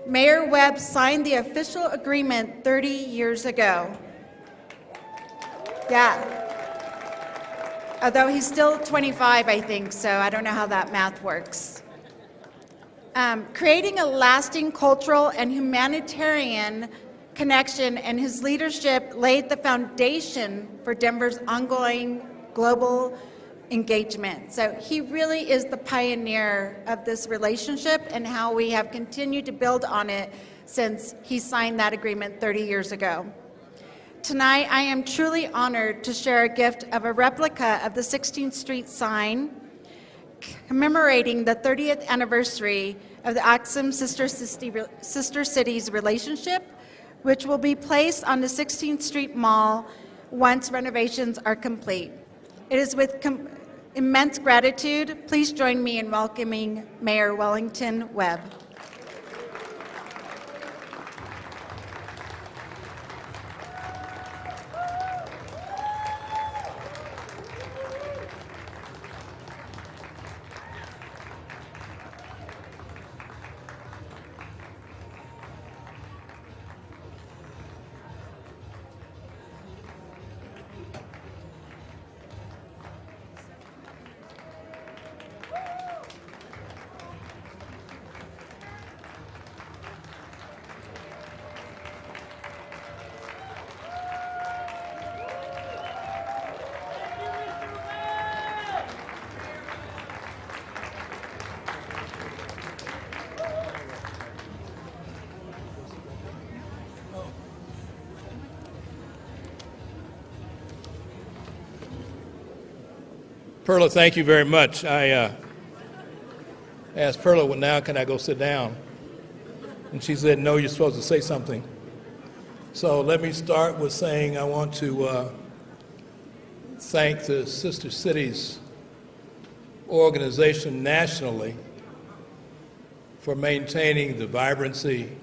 Mayor Webb signed the official agreement 30 years ago. Yeah. Although he's still 25, I think, so I don't know how that math works. Creating a lasting cultural and humanitarian connection, and his leadership laid the foundation for Denver's ongoing global engagement. So he really is the pioneer of this relationship and how we have continued to build on it since he signed that agreement 30 years ago. Tonight, I am truly honored to share a gift of a replica of the 16th Street sign commemorating the 30th anniversary of the Axum Sister Cities relationship, which will be placed on the 16th Street Mall once renovations are complete. It is with immense gratitude. Please join me in welcoming Mayor Wellington Webb. Perla, thank you very much. I asked Perla, well, now can I go sit down? And she said, no, you're supposed to say something. So let me start with saying I want to thank the Sister Cities organization nationally for maintaining the vibrancy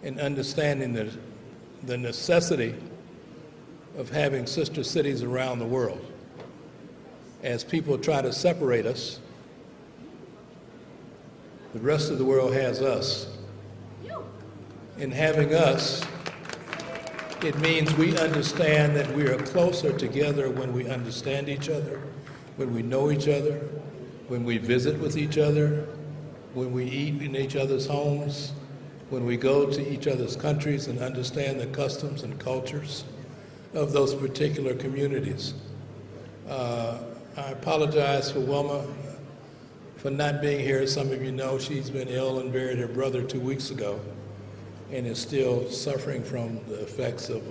and understanding the necessity of having sister cities around the world. As people try to separate us, the rest of the world has us. In having us, it means we understand that we are closer together when we understand each other, when we know each other, when we visit with each other, when we eat in each other's homes, when we go to each other's countries and understand the customs and cultures of those particular communities. I apologize for Wilma for not being here. Some of you know she's been ill and buried her brother 2 weeks ago and is still suffering from the effects of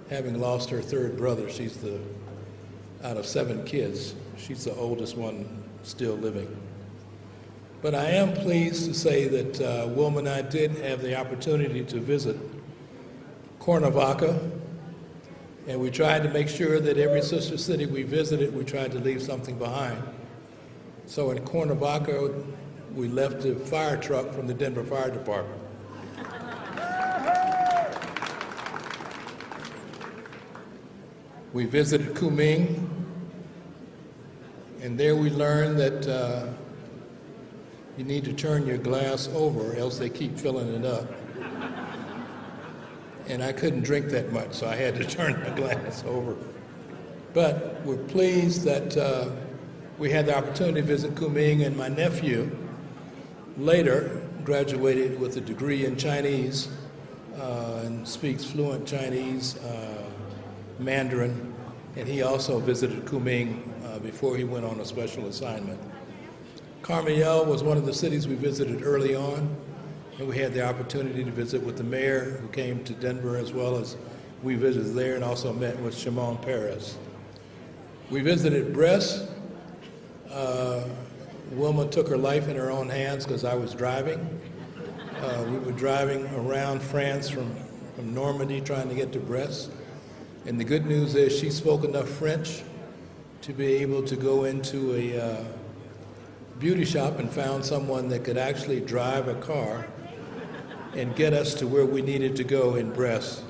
having lost her third brother. She's out of 7 kids, she's the oldest one still living. But I am pleased to say that Wilma and I did have the opportunity to visit Cuernavaca, and we tried to make sure that every sister city we visited, we tried to leave something behind. So in Cuernavaca, we left a fire truck from the Denver Fire Department. We visited Kunming, and there we learned that you need to turn your glass over, else they keep filling it up. And I couldn't drink that much, so I had to turn the glass over. But we're pleased that we had the opportunity to visit Kunming, and my nephew later graduated with a degree in Chinese and speaks fluent Chinese, Mandarin, and he also visited Kunming before he went on a special assignment. Carmiel was one of the cities we visited early on, and we had the opportunity to visit with the mayor who came to Denver, as well as we visited there and also met with Shimon Peres. We visited Brest. Wilma took her life in her own hands because I was driving. We were driving around France from Normandy trying to get to Brest. And the good news is she spoke enough French to be able to go into a beauty shop and found someone that could actually drive a car and get us to where we needed to go in Brest.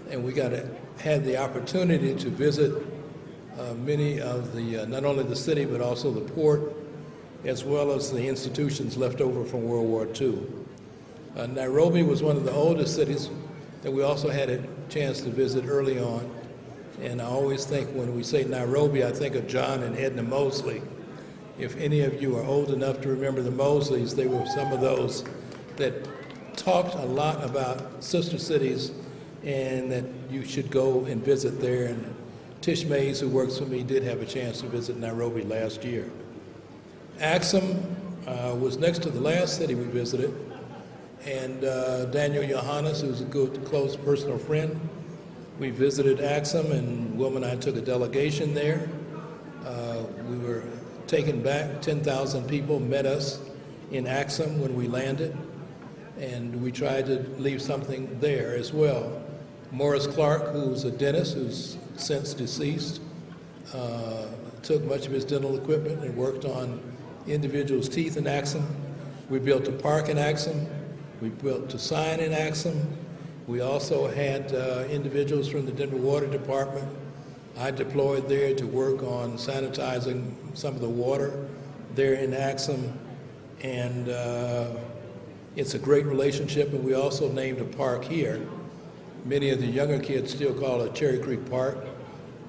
And we had the opportunity to visit many of the, not only the city, but also the port, as well as the institutions left over from World War II. Nairobi was one of the oldest cities that we also had a chance to visit early on. And I always think when we say Nairobi, I think of John and Edna Mosley. If any of you are old enough to remember the Mosleys, they were some of those that talked a lot about sister cities and that you should go and visit there. And Tish Mays, who works for me, did have a chance to visit Nairobi last year. Axum was next to the last city we visited, and Daniel Johannes, who's a good, close personal friend, we visited Axum, and Wilma and I took a delegation there. We were taken back. 10,000 people met us in Axum when we landed, and we tried to leave something there as well. Morris Clark, who's a dentist who's since deceased, took much of his dental equipment and worked on individuals' teeth in Axum. We built a park in Axum. We built a sign in Axum. We also had individuals from the Denver Water Department. I deployed there to work on sanitizing some of the water there in Axum. And it's a great relationship, and we also named a park here. Many of the younger kids still call it Cherry Creek Park,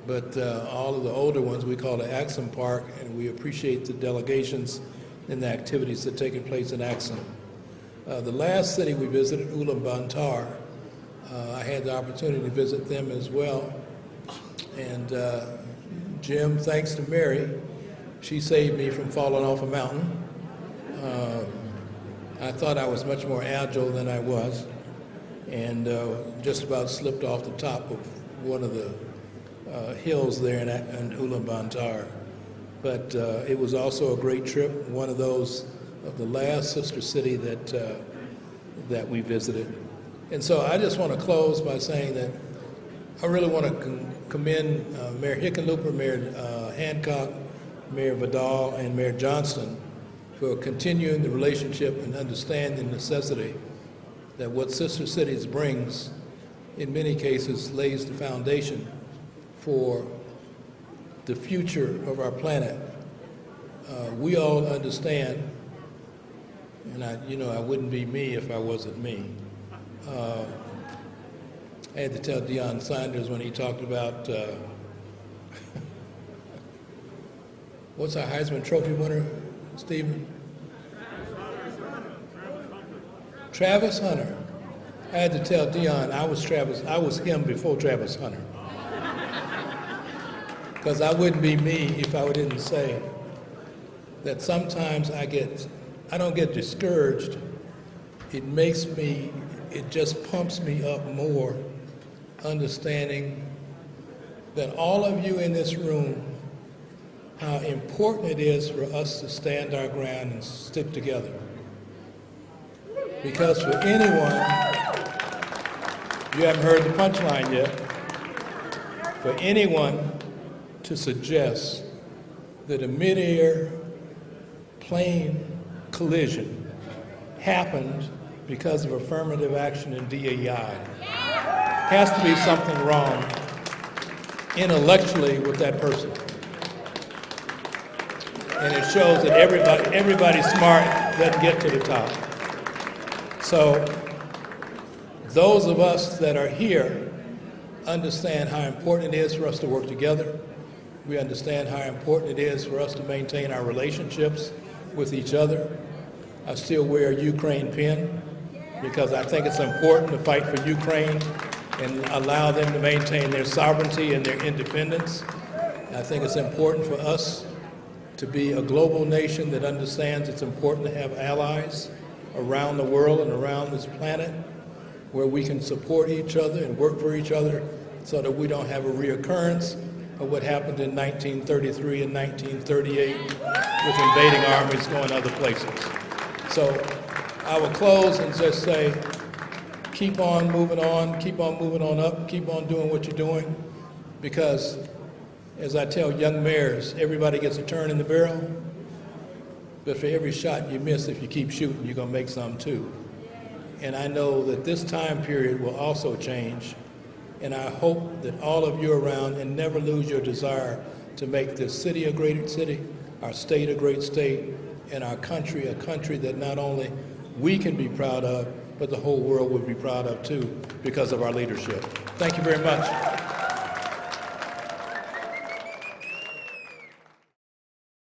but all of the older ones we call it Axum Park, and we appreciate the delegations and the activities that are taking place in Axum. The last city we visited, Ulaanbaatar, I had the opportunity to visit them as well. And Jim, thanks to Mary, she saved me from falling off a mountain. I thought I was much more agile than I was, and just about slipped off the top of one of the hills there in Ulaanbaatar. But it was also a great trip, one of those of the last sister city that we visited. And so I just want to close by saying that I really want to commend Mayor Hickenlooper, Mayor Hancock, Mayor Vidal, and Mayor Johnston for continuing the relationship and understanding the necessity that what Sister Cities brings, in many cases, lays the foundation for the future of our planet. We all understand, and I wouldn't be me if I wasn't me. I had to tell Deion Sanders when he talked about what's our Heisman Trophy winner, Stephen? Travis Hunter. I had to tell Deion I was him before Travis Hunter. Because I wouldn't be me if I didn't say that sometimes I don't get discouraged. It just pumps me up more, understanding that all of you in this room, how important it is for us to stand our ground and stick together. Because for anyone, you haven't heard the punchline yet, for anyone to suggest that a mid-air plane collision happened because of affirmative action in DEI, has to be something wrong intellectually with that person. And it shows that everybody smart doesn't get to the top. So those of us that are here understand how important it is for us to work together. We understand how important it is for us to maintain our relationships with each other. I still wear a Ukraine pin because I think it's important to fight for Ukraine and allow them to maintain their sovereignty and their independence. I think it's important for us to be a global nation that understands it's important to have allies around the world and around this planet where we can support each other and work for each other so that we don't have a reoccurrence of what happened in 1933 and 1938 with invading armies going other places. So I will close and just say, keep on moving on up, keep on doing what you're doing, because as I tell young mayors, everybody gets a turn in the barrel, but for every shot you miss, if you keep shooting, you're gonna make some too. And I know that this time period will also change, and I hope that all of you are around and never lose your desire to make this city a great city, our state a great state, and our country a country that not only we can be proud of, but the whole world would be proud of too because of our leadership. Thank you very much.